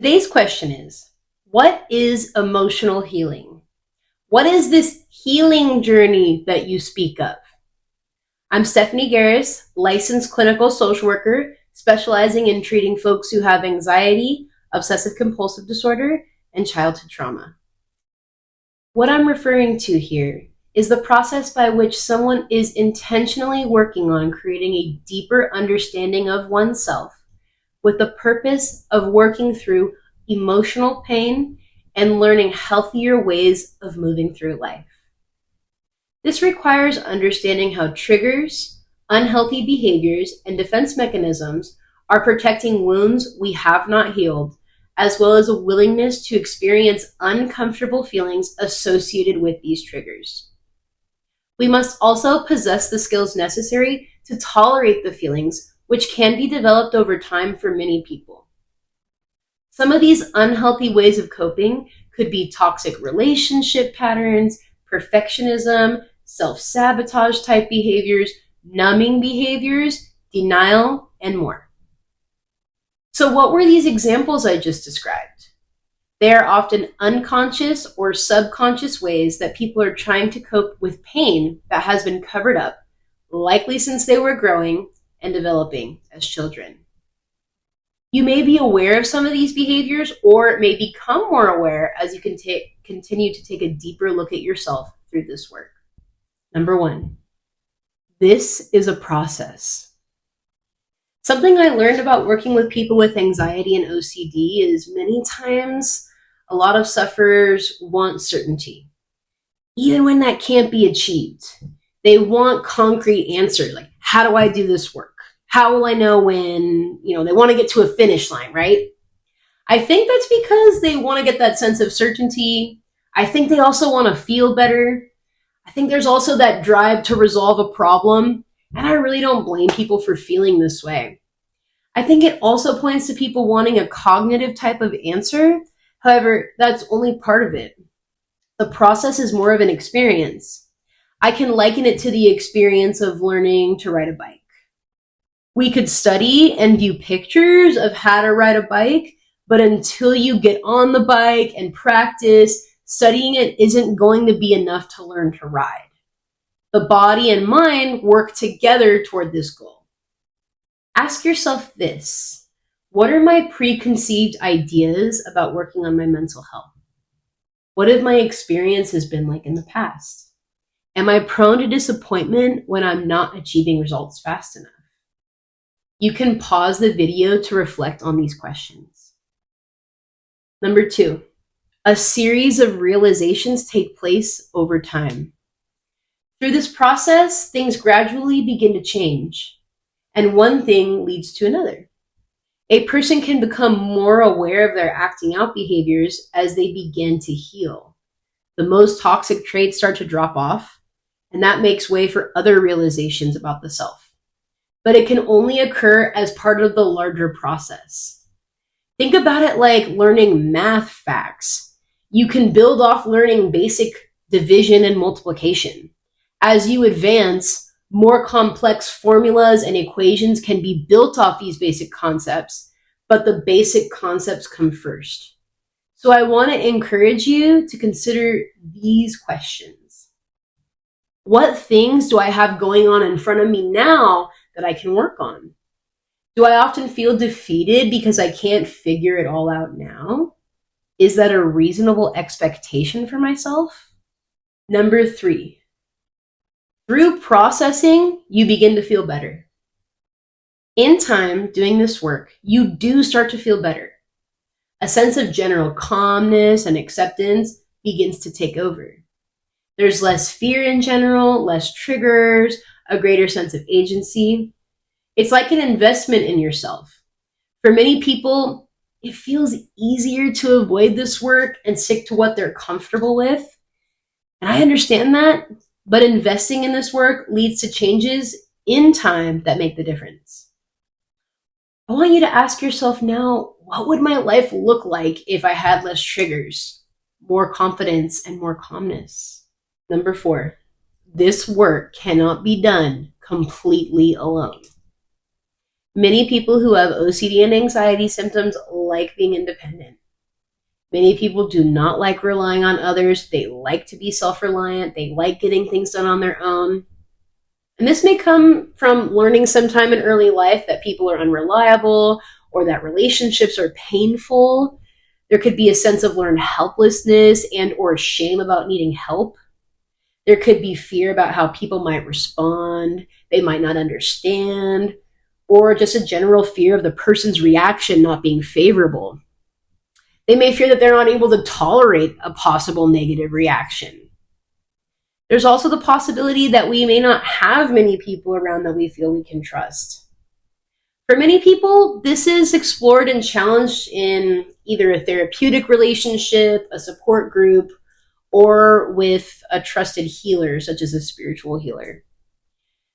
Today's question is, what is emotional healing? What is this healing journey that you speak of? I'm Stephanie Garris, licensed clinical social worker, specializing in treating folks who have anxiety, obsessive compulsive disorder, and childhood trauma. What I'm referring to here is the process by which someone is intentionally working on creating a deeper understanding of oneself with the purpose of working through emotional pain and learning healthier ways of moving through life. This requires understanding how triggers, unhealthy behaviors, and defense mechanisms are protecting wounds we have not healed, as well as a willingness to experience uncomfortable feelings associated with these triggers. We must also possess the skills necessary to tolerate the feelings, which can be developed over time for many people. Some of these unhealthy ways of coping could be toxic relationship patterns, perfectionism, self-sabotage type behaviors, numbing behaviors, denial, and more. So what were these examples I just described? They are often unconscious or subconscious ways that people are trying to cope with pain that has been covered up, likely since they were growing and developing as children. You may be aware of some of these behaviors or may become more aware as you continue to take a deeper look at yourself through this work. Number one, this is a process. Something I learned about working with people with anxiety and OCD is many times a lot of sufferers want certainty, even when that can't be achieved. They want concrete answers, like, how do I do this work? How will I know when, they want to get to a finish line, right? I think that's because they want to get that sense of certainty. I think they also want to feel better. I think there's also that drive to resolve a problem, and I really don't blame people for feeling this way. I think it also points to people wanting a cognitive type of answer. However, that's only part of it. The process is more of an experience. I can liken it to the experience of learning to ride a bike. We could study and view pictures of how to ride a bike, but until you get on the bike and practice, studying it isn't going to be enough to learn to ride. The body and mind work together toward this goal. Ask yourself this: what are my preconceived ideas about working on my mental health? What have my experiences been like in the past? Am I prone to disappointment when I'm not achieving results fast enough? You can pause the video to reflect on these questions. Number two, a series of realizations take place over time. Through this process, things gradually begin to change, and one thing leads to another. A person can become more aware of their acting out behaviors as they begin to heal. The most toxic traits start to drop off, and that makes way for other realizations about the self. But it can only occur as part of the larger process. Think about it like learning math facts. You can build off learning basic division and multiplication. As you advance, more complex formulas and equations can be built off these basic concepts, but the basic concepts come first. So I want to encourage you to consider these questions. What things do I have going on in front of me now that I can work on? Do I often feel defeated because I can't figure it all out now? Is that a reasonable expectation for myself? Number three, through processing, you begin to feel better. In time, doing this work, you do start to feel better. A sense of general calmness and acceptance begins to take over. There's less fear in general, less triggers, a greater sense of agency. It's like an investment in yourself. For many people, it feels easier to avoid this work and stick to what they're comfortable with. And I understand that, but investing in this work leads to changes in time that make the difference. I want you to ask yourself now, what would my life look like if I had less triggers, more confidence, and more calmness? Number four, this work cannot be done completely alone. Many people who have OCD and anxiety symptoms like being independent. Many people do not like relying on others. They like to be self-reliant. They like getting things done on their own. And this may come from learning sometime in early life that people are unreliable or that relationships are painful. There could be a sense of learned helplessness and or shame about needing help. There could be fear about how people might respond. They might not understand, or just a general fear of the person's reaction not being favorable. They may fear that they're not able to tolerate a possible negative reaction. There's also the possibility that we may not have many people around that we feel we can trust. For many people, this is explored and challenged in either a therapeutic relationship, a support group, or with a trusted healer, such as a spiritual healer.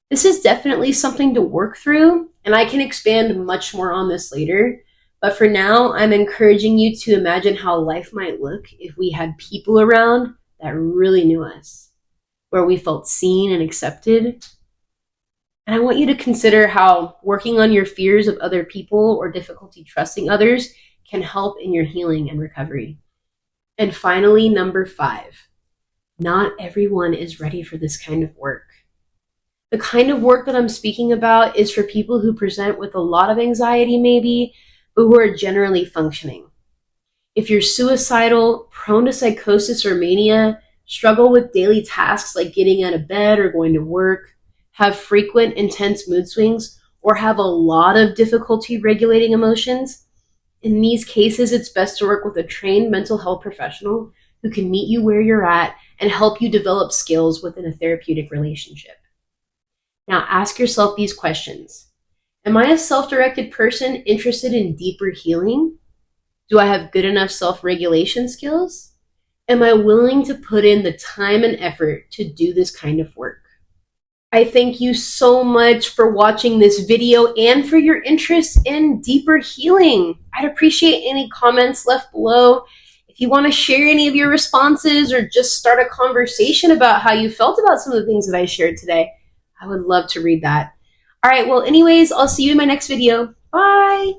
This is definitely something to work through, and I can expand much more on this later. But for now, I'm encouraging you to imagine how life might look if we had people around that really knew us, where we felt seen and accepted. And I want you to consider how working on your fears of other people or difficulty trusting others can help in your healing and recovery. And finally, number 5, not everyone is ready for this kind of work. The kind of work that I'm speaking about is for people who present with a lot of anxiety maybe, but who are generally functioning. If you're suicidal, prone to psychosis or mania, struggle with daily tasks like getting out of bed or going to work, have frequent intense mood swings, or have a lot of difficulty regulating emotions, in these cases, it's best to work with a trained mental health professional who can meet you where you're at and help you develop skills within a therapeutic relationship. Now ask yourself these questions. Am I a self-directed person interested in deeper healing? Do I have good enough self-regulation skills? Am I willing to put in the time and effort to do this kind of work? I thank you so much for watching this video and for your interest in deeper healing. I'd appreciate any comments left below. If you want to share any of your responses or just start a conversation about how you felt about some of the things that I shared today, I would love to read that. All right, well, anyways, I'll see you in my next video. Bye.